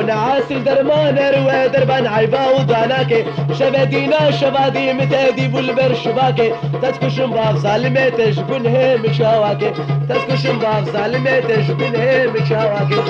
نعاسي درمان روى دربان عيبا وضاناكي شبدينا شبادي متادي بالبر شباكي تسكشن باف ظالمتش بنهي مشاواكي تسكشن باف ظالمتش بنهي مشاواكي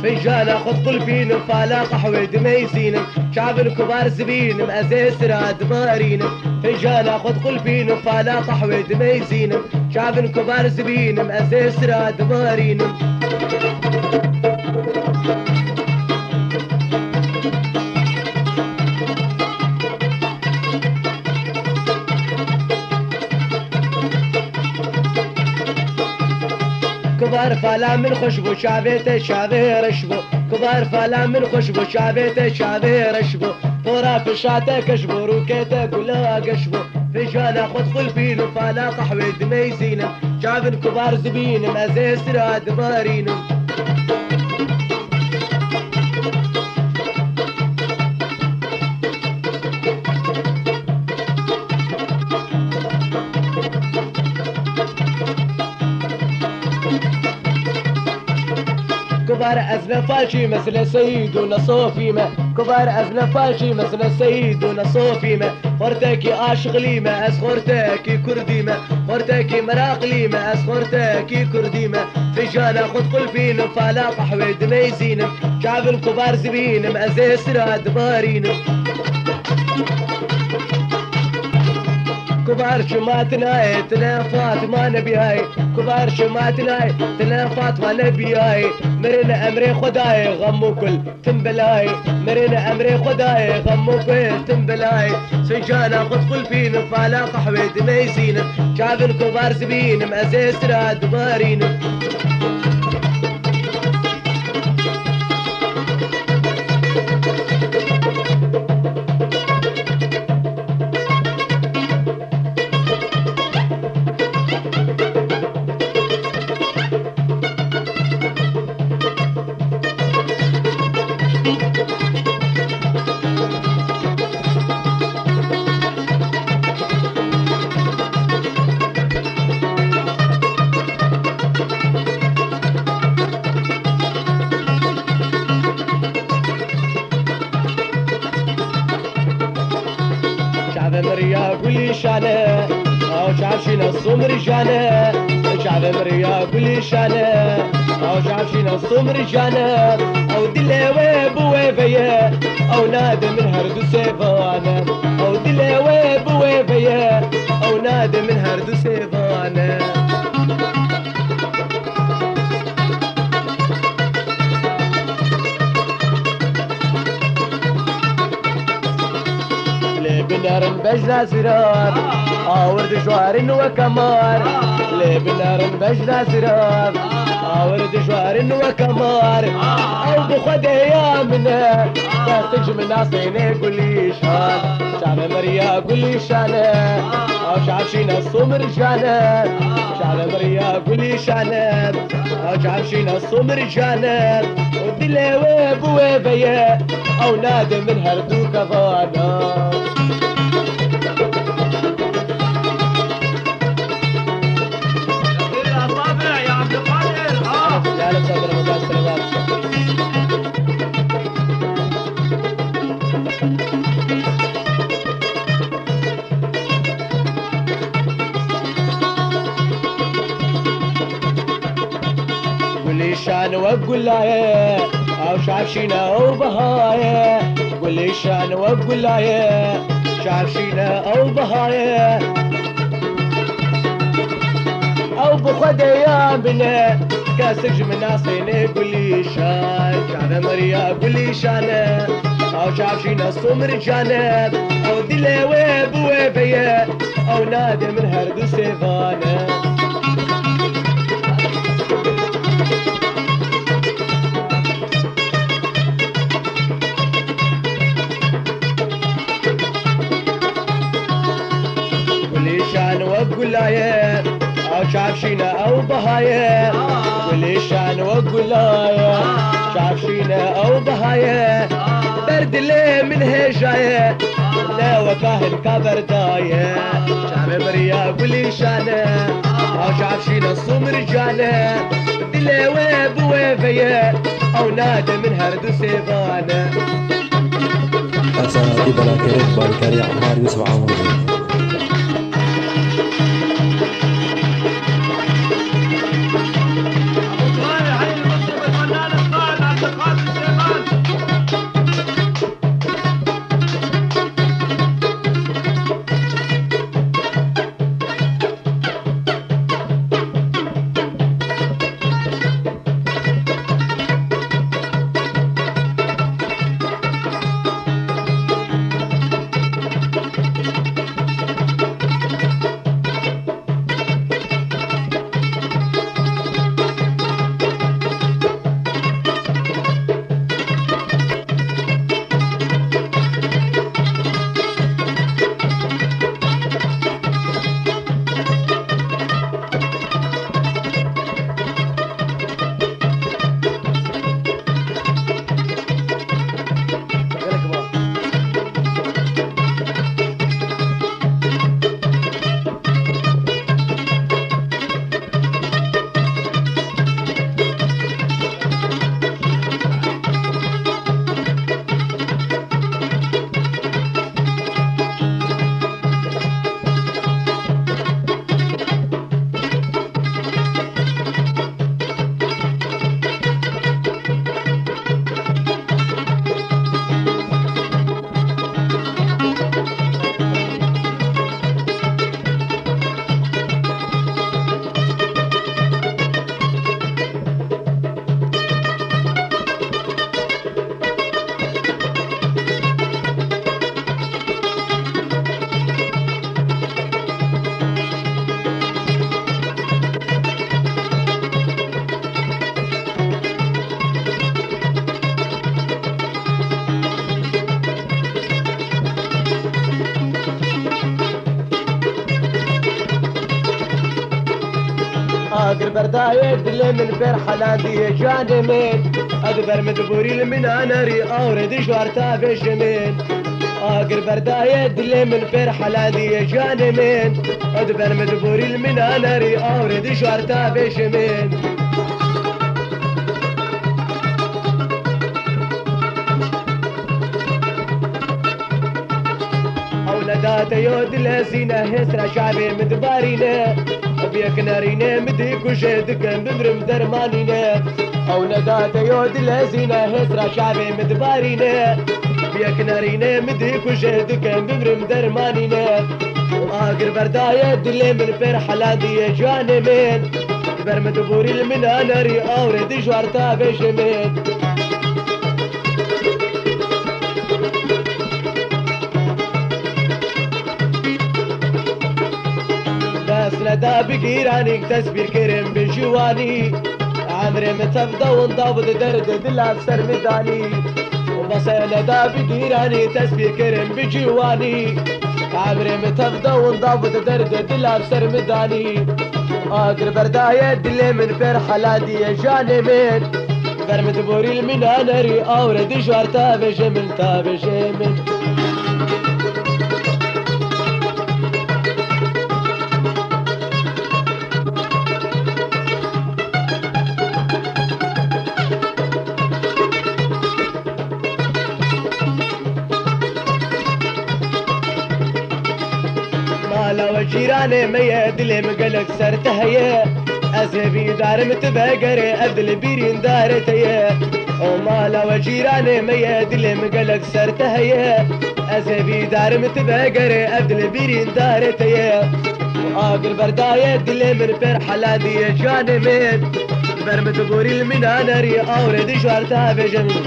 فنجان اخذ قلبين فالا قحوة دميزين شعب الكبار زبين مأزيس راد مارين فنجان اخذ قلبين فالا قحوة دميزين شعب الكبار زبين مأزيس راد مارين كبار فالا من خشبو شعبيته شعبه رشبو كبار فالا من خشبو شعبيته شعبه رشبو فورا في شاته كشبو روكيته قلا قشبو فنجان اخذ قلبين فالا قحوة دميزين شعب الكبار زبين مأزيس راد مارين كبار أزنا فالشي مثل سيد ونصوفيمة كبار أزنا فالشي مثل سيد ونصوفيمة خورتكي آشغليمة أس خورتكي كرديمة خورتكي مراقليمة أس خورتكي كرديمة فنجان أخذ قلبين فالا قحوة دميزين شعب الكبار زبين مأزيس راد مارين كبار شماتنا تلافات ما نبيهاي كبار شماتنا تلافات ما نبيهاي مرنا امري خداي غمو كل تنبلاي مرنا امري خداي غمو كل تنبلاي سجان اخذ قلبين فالا قحوة دميزين شعب الكبار زبين مأزيس راد مارين مريا قولي شانه او شعب نصوم رجاله شعب مريا قولي شانه او شعب نصوم رجاله او دلوي بوي فيا او نادي من هردو سيفانه او دلوي بوي فيا او نادي من هردو سيفانه بنار بجنا سرار آورد شوار وكمار لي بنار بجنا سرار آورد شوار وكمار او بخد ايامنا تحتج من عصيني كل شان شعب مريا كل شانه او شعب شينا الصوم رجاله شعب مريا كل شانه او شعب شينا الصوم رجاله ودلوي بوي بيا او نادي من هردو كفانا شان وقول لا او شعب شينا او بهايا قول لي شان وقول لا شعب شينا او بهايا او بخد ايام بنا كاسج من ناصين قول لي شان شعب مريا قول لي شان او شعب شينا صمر جانا او دلي ويب ويبيا او نادر من هرد سيفانا شان وقول لا او شعب شينا او بهايا واللي شان وقول لا شعب شينا او بهايا برد اللي من هجايا لا وكاهن كبردايا شعب مريا واللي شان او شعب شينا الصمر جانا دلي ويب ويفيا او نادى من هرد سيفانا أسأل بلا كريم بالكري عمار يوسف عمر اقر برداية دلي من فرحة لاندي جانمين ادبر مدبوري من اناري اورد شوارتا بجمين اقر برداية دلي من فرحة لاندي جانمين ادبر مدبوري من اناري اورد شوارتا بجمين اولادات يود الهزينة هسرة شعبي مدبارينا بيك نارينا مدي كشيدك بمرم درمانينا اولادات يود الهزينة هسرة شعبي مدبارينا بيك نارينا مدي كشيدك بمرم درمانينا واقر برداية دلي من فرحة لاندي جانمين برمد بوري المنا ناري اورد جوارتا بجمين لدا بقيراني تسبير كرم بجواني عمري متفضى ونضابط درد دلا بسر مداني وبس لدا بقيراني تسبير كرم بجواني عمري متفضى ونضابط درد دلا بسر مداني اقر برداية دلي من فرحة لاندي جانمين برمد بوري المنا ناري اورد جوارتا بجمل تا بجمل لو جيراني ميا دلي مقلق سرتهيا أسبي دار متبقري أبدل بيرين دارتي ومالا وجيراني ميا دل مقلق سرتهي أسبي دار متبقري أبدل بيرين دارتي وآقل برداية دل من فرحة لادي جانمين برمت بوري المنانري أورد شوارتها بجميل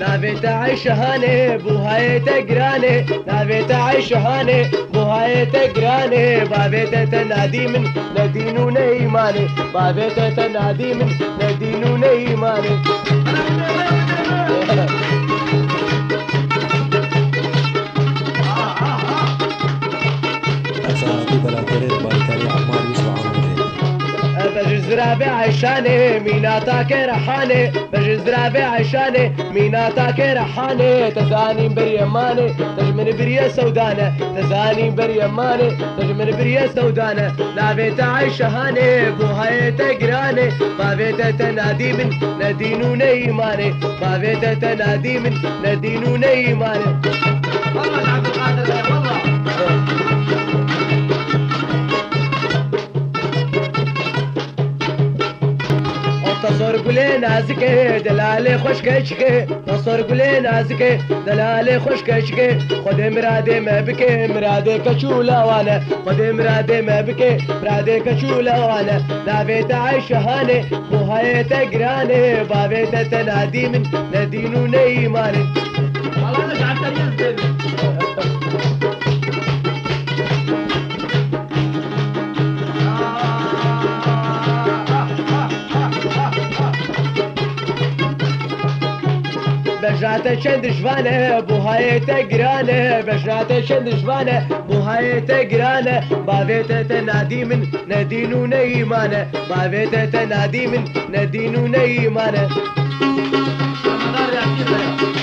نابت عيش هاني بوهاي تقراني نابت عيش هاني بوهاي تقراني بابيت تنادي من ندين ونيماني بابيت تنادي من ندين ونيماني أسعى بلا كرير بالكري عمار يوسف عمرو بجز رابع عشاني ميناتك رحاني بجز رابع عشاني ميناتك رحاني تزاني بريماني تجمن بريا سودانة تزاني بريماني تجمن بريا سودانة لابيت عيشهاني بوهاي تقراني بابيت تنادي من ندين ونيماني بابيت تنادي من ندين ونيماني والله عبد القادر والله تصور قولي نازكي دلالي خوش كشكي تصور قولي نازكي دلالي خوش كشكي خد مرادي ما بكي مرادي كشولا وانا خد مرادي ما بكي مرادي كشولا وانا نابيت عيش هاني بوهاي تقراني بابيت تنادي من ندين ونيماني والله انا قعدت يزدن بجرات شند جوانه بوهاي تقرانه بجرات شند جوانه بوهاي تقرانه بابيت تنادي من ندين ونيمانه بابيت تنادي من ندين ونيمانه المدار يحكي لك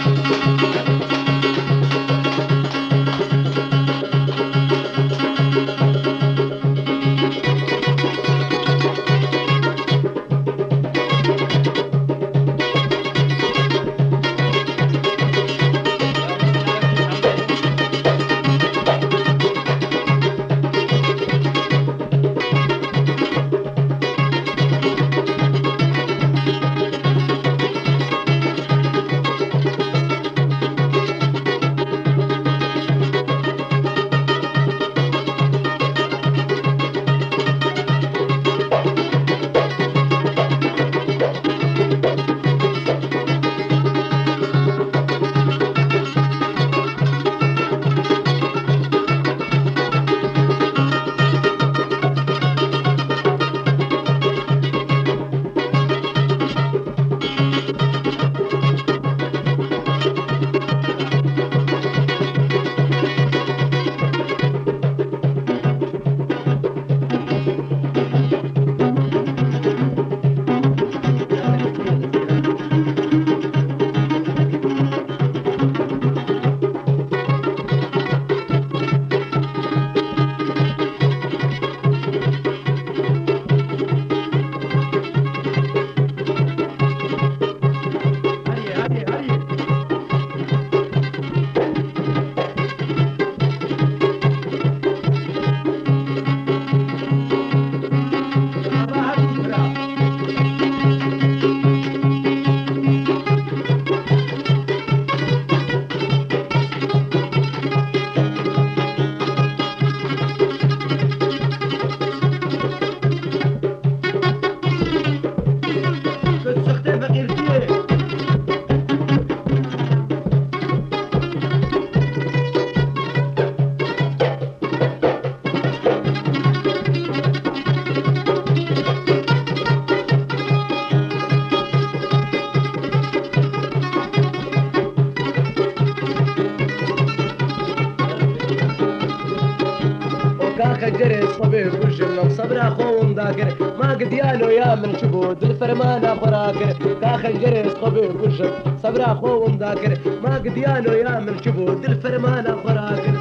كاخجر صبي كل صبر اخوهم ذاكر ما قد يالو يا من شبود الفرمان اخراكر كاخجر صبي كل صبر اخوهم ذاكر ما قد يالو يا من شبود الفرمان اخراكر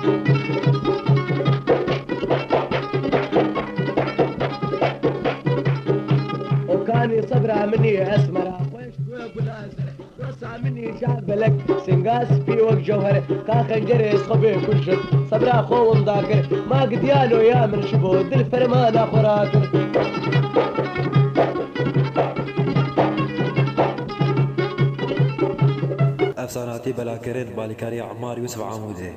وكاني صبرها مني اسمرها ويش اقول ازرق وسع مني شاب لك سنقاس في وق جوهر كاخنجر صبي كل شد صبرها خوم ذاكر ما قد يالو يا من شبود الفرمان اخراكر افساناتی بلاکرین بالکاری عمار یوسف عامودی